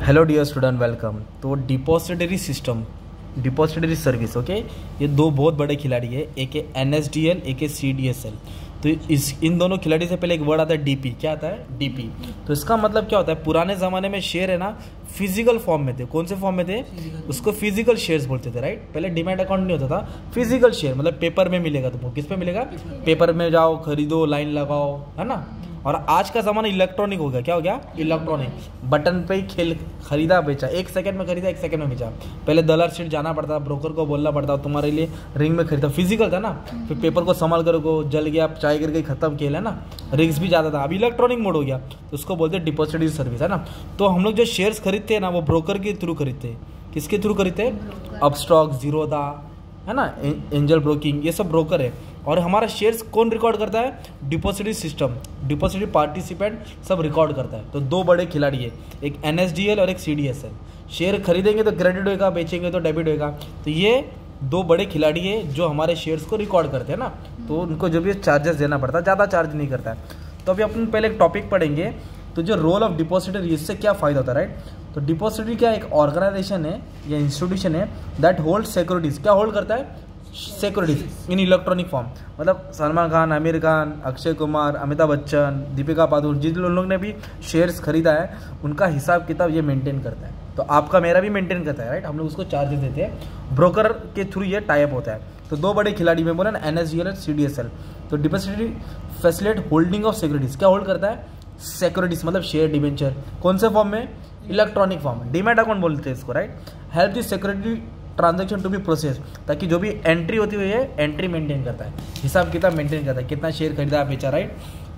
Hello dear student, welcome. तो depository system, depository service, okay, ये दो बहुत बड़े खिलाड़ी है, एक है NSDL, एक है CDSL। तो इन दोनों खिलाड़ी से पहले एक वर्ड आता है DP। क्या आता है? DP। तो इसका मतलब क्या होता है? पुराने ज़माने में शेयर है ना, फिजिकल फॉर्म में थे। कौन से फॉर्म में थे? उसको फिजिकल शेयर्स बोलते थे, राइट। पहले डीमैट अकाउंट नहीं होता था, फिजिकल शेयर मतलब पेपर में मिलेगा तुमको। किस पे मिलेगा? पेपर में जाओ, खरीदो, लाइन लगाओ, है ना। और आज का ज़माना इलेक्ट्रॉनिक हो गया। क्या हो गया? इलेक्ट्रॉनिक। बटन पे ही खरीदा बेचा, 1 सेकंड में खरीदा, 1 सेकंड में बेचा। पहले दलाल सीट जाना पड़ता, ब्रोकर को बोलना पड़ता, तुम्हारे लिए रिंग में खरीदा, फिजिकल था ना। फिर पेपर को संभाल करो, जल गया, चाय गिर गई, खत्म खेल, है ना। रिस्क भी ज़्यादा था। अब इलेक्ट्रॉनिक मोड हो गया, तो उसको बोलते हैं डिपॉजिटरी सर्विस, है ना। तो हम लोग जो शेयर्स खरीदते हैं ना, वो ब्रोकर के थ्रू खरीदते हैं। किसके थ्रू खरीदते हैं? अपस्टॉक, जीरोधा, है ना, एंजल ब्रोकिंग, ये सब ब्रोकर है। और हमारा शेयर्स कौन रिकॉर्ड करता है? डिपॉजिटरी सिस्टम, डिपॉजिटरी पार्टिसिपेंट सब रिकॉर्ड करता है। तो दो बड़े खिलाड़ी है, एक NSDL और एक CDSL। शेयर खरीदेंगे तो क्रेडिट होगा, बेचेंगे तो डेबिट होगा। तो ये दो बड़े खिलाड़ी है जो हमारे शेयर्स को रिकॉर्ड करते हैं ना। तो उनको जो भी चार्जेस देना पड़ता है, ज़्यादा चार्ज नहीं करता है। तो अभी अपन पहले एक टॉपिक पढ़ेंगे, तो जो रोल ऑफ डिपॉजिटरी, इससे क्या फ़ायदा होता है, राइट। तो डिपॉजिटरी क्या एक ऑर्गेनाइजेशन है या इंस्टीट्यूशन है दैट होल्ड सिक्योरिटीज़। क्या होल्ड करता है? सिक्योरिटीज इन इलेक्ट्रॉनिक फॉर्म। मतलब सलमान खान, आमिर खान, अक्षय कुमार, अमिताभ बच्चन, दीपिका पादुकोण, जिन लोग ने भी शेयर्स खरीदा है, उनका हिसाब किताब ये मेंटेन करता है। तो आपका मेरा भी मेंटेन करता है, राइट। हम लोग उसको चार्जेस देते हैं, ब्रोकर के थ्रू ये टाइप होता है। तो दो बड़े खिलाड़ी में बोला ना, NSDL और CDSL। तो depository facilitate holding of securities. क्या होल्ड करता है? सिक्योरिटीज मतलब शेयर, डिबेंचर। कौन से फॉर्म में? इलेक्ट्रॉनिक फॉर्म, डीमैट अकाउंट बोलते हैं इसको, right. Help the security transaction to be process, ताकि जो भी एंट्री होती हुई है, एंट्री मेंटेन करता है, हिसाब किताब मेंटेन करता है, कितना शेयर खरीदा बेचा, राइट।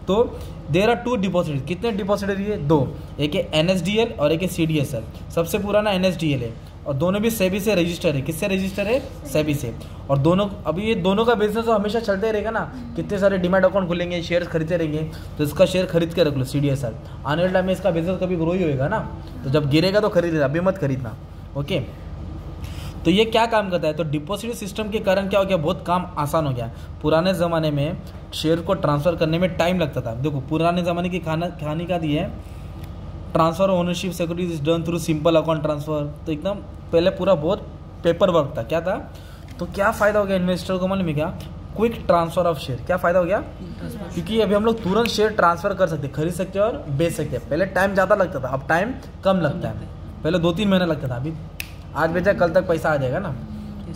तो देयर आर 2 डिपॉजिटरी। कितने डिपॉजिटरी है? 2। एक है NSDL और एक है CDSL। सबसे पुराना NSDL है और दोनों भी सेबी से रजिस्टर है। किससे रजिस्टर है? सेबी से। और दोनों, अभी ये दोनों का बिजनेस तो हमेशा चलते रहेगा ना। कितने सारे डीमैट अकाउंट खुलेंगे, शेयर खरीदते रहेंगे। तो इसका शेयर खरीद के रख लो, CDSL। आने वाले टाइम में इसका बिजनेस कभी ग्रो ही होएगा ना। तो जब गिरेगा तो खरीदेगा, अभी मत खरीदना, ओके। तो ये क्या काम करता है? तो डिपॉजिटरी सिस्टम के कारण क्या हो गया? बहुत काम आसान हो गया। पुराने ज़माने में शेयर को ट्रांसफ़र करने में टाइम लगता था। देखो, पुराने ज़माने की कहानी का दी है, transfer ownership securities is done through simple account transfer. तो एकदम पहले पूरा बहुत पेपर वर्क था। क्या था? तो क्या फ़ायदा हो गया इन्वेस्टर को? मालूम है क्या? Quick transfer of share. क्या फ़ायदा हो गया? क्योंकि अभी हम लोग तुरंत शेयर ट्रांसफ़र कर सकते, खरीद सकते हैं और बेच सकते हैं। पहले टाइम ज़्यादा लगता था, अब टाइम कम लगता है। पहले 2-3 महीना लगता था, अभी आज बेचा कल तक पैसा आ जाएगा ना।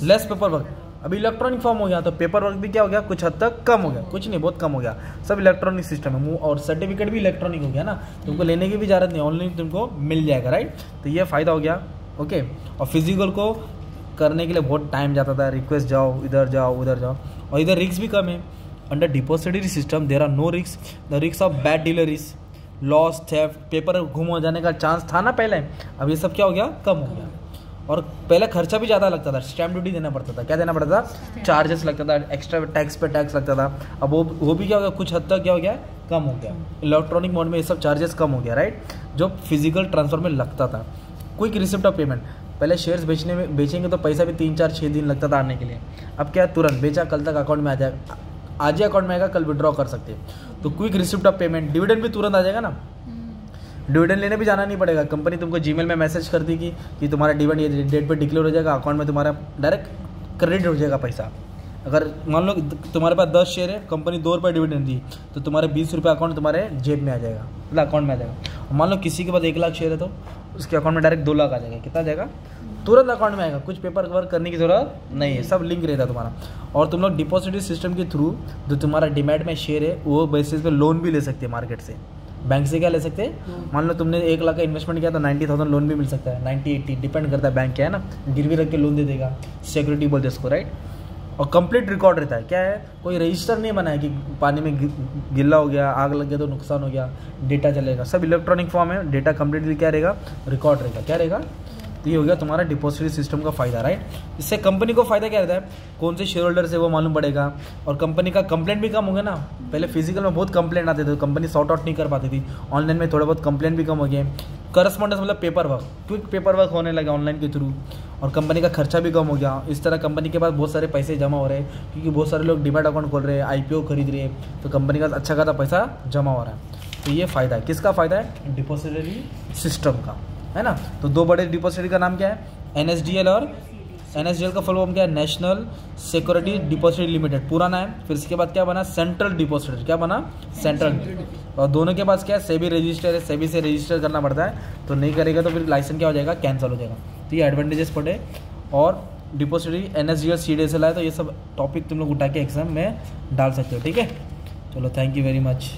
लेस पेपर वर्क, अभी इलेक्ट्रॉनिक फॉर्म हो गया। तो पेपर वर्क भी क्या हो गया? कुछ हद तक कम हो गया, कुछ नहीं, बहुत कम हो गया। सब इलेक्ट्रॉनिक सिस्टम है। और सर्टिफिकेट भी इलेक्ट्रॉनिक हो गया ना, तुमको लेने की भी जरूरत नहीं, ऑनलाइन तुमको मिल जाएगा, राइट। तो ये फ़ायदा हो गया, ओके। और फिजिकल को करने के लिए बहुत टाइम जाता था, रिक्वेस्ट जाओ, इधर जाओ, उधर जाओ। और इधर रिस्क भी कम है। Under depository system there are no risk. The risk of bad dealer is loss, theft, paper गुम हो जाने का चांस था ना पहले, अब ये सब क्या हो गया? कम हो गया। और पहले खर्चा भी ज़्यादा लगता था, स्टैम्प ड्यूटी देना पड़ता था। क्या देना पड़ता था? चार्जेस लगता था, एक्स्ट्रा टैक्स पे टैक्स लगता था। अब वो भी क्या हो गया? कुछ हद तक क्या हो गया? कम हो गया। इलेक्ट्रॉनिक मोड में ये सब चार्जेस कम हो गया, राइट, जो फिजिकल ट्रांसफर में लगता था। क्विक रिसिप्ट ऑफ पेमेंट, पहले शेयर्स बेचेंगे तो पैसा भी 3-4-6 दिन लगता था आने के लिए। अब क्या? तुरंत बेचा, कल तक अकाउंट में आ जाएगा, आज ही अकाउंट में आएगा, कल विड्रॉ कर सकते हैं। तो quick receipt of payment, dividend भी तुरंत आ जाएगा ना, डिविडेंड लेने भी जाना नहीं पड़ेगा। कंपनी तुमको जीमेल में मैसेज कर देगी कि तुम्हारा डिविडेंड ये डेट पे डिक्लेयर हो जाएगा, अकाउंट में तुम्हारा डायरेक्ट क्रेडिट हो जाएगा पैसा। अगर मान लो तुम्हारे पास 10 शेयर है, कंपनी 2 रुपये डिविडेंड दी, तो तुम्हारे 20 रुपये अकाउंट तुम्हारे जेब में आ जाएगा, मतलब अकाउंट में आ जाएगा। मान लो किसी के पास 1 लाख शेयर है, तो उसके अकाउंट में डायरेक्ट 2 लाख आ जाएगा। कितना आ जाएगा? तुरंत अकाउंट में आएगा, कुछ पेपर वर्क करने की ज़रूरत नहीं है, सब लिंक रहता है तुम्हारा। और तुम लोग डिपॉजिटरी सिस्टम के थ्रू जो तुम्हारा डीमैट में शेयर है, वो बेसिस पे लोन भी ले सकते हैं मार्केट से। बैंक से क्या ले सकते हैं? मान लो तुमने 1 लाख का इन्वेस्टमेंट किया तो 90,000 लोन भी मिल सकता है, 90-80 डिपेंड करता है बैंक क्या है ना, गिरवी रख के लोन दे देगा, सिक्योरिटी बोलते हैं इसको, राइट। और कंप्लीट रिकॉर्ड रहता है। क्या है? कोई रजिस्टर नहीं बना है कि पानी में गिल्ला हो गया, आग लग गया तो नुकसान हो गया, डेटा चलेगा। सब इलेक्ट्रॉनिक फॉर्म है, डेटा कंप्लीटली क्या रहेगा? रिकॉर्ड रहेगा। क्या रहेगा? तो ये हो गया तुम्हारा डिपॉजिटरी सिस्टम का फ़ायदा, राइट। इससे कंपनी को फ़ायदा क्या रहता है? कौन से शेयर होल्डर से वो मालूम पड़ेगा, और कंपनी का कंप्लेंट भी कम हो गया ना। पहले फिजिकल में बहुत कंप्लेंट आते थे, कंपनी सॉर्ट आउट नहीं कर पाती थी। ऑनलाइन में थोड़ा बहुत कंप्लेंट भी कम हो गए। करस्पॉन्डेंस मतलब paper work, quick paper work होने लगा ऑनलाइन के थ्रू, और कंपनी का खर्चा भी कम हो गया। इस तरह कंपनी के पास बहुत सारे पैसे जमा हो रहे हैं, क्योंकि बहुत सारे लोग डीमैट अकाउंट खोल रहे हैं, IPO खरीद रहे हैं, तो कंपनी का अच्छा खासा पैसा जमा हो रहा है। तो ये फ़ायदा है। किसका फ़ायदा है? डिपॉजिटरी सिस्टम का। है ना। तो दो बड़े डिपॉजिटरी का नाम क्या है, NSDL, और NSDL का फुल फॉर्म क्या है, नेशनल सिक्योरिटी डिपॉजिटरी लिमिटेड पुराना है। फिर इसके बाद क्या बना, सेंट्रल डिपॉजिटरी, क्या बना, सेंट्रल। और दोनों के पास क्या है, सेबी रजिस्टर है, सेबी से रजिस्टर करना पड़ता है, तो नहीं करेगा तो फिर लाइसेंस क्या हो जाएगा, कैंसिल हो जाएगा। तो ये एडवांटेजेस पड़े। और डिपॉजिटरी NSDL CDSL है, तो ये सब टॉपिक तुम लोग उठा के एग्जाम में डाल सकते हो, ठीक है। चलो, थैंक यू वेरी मच।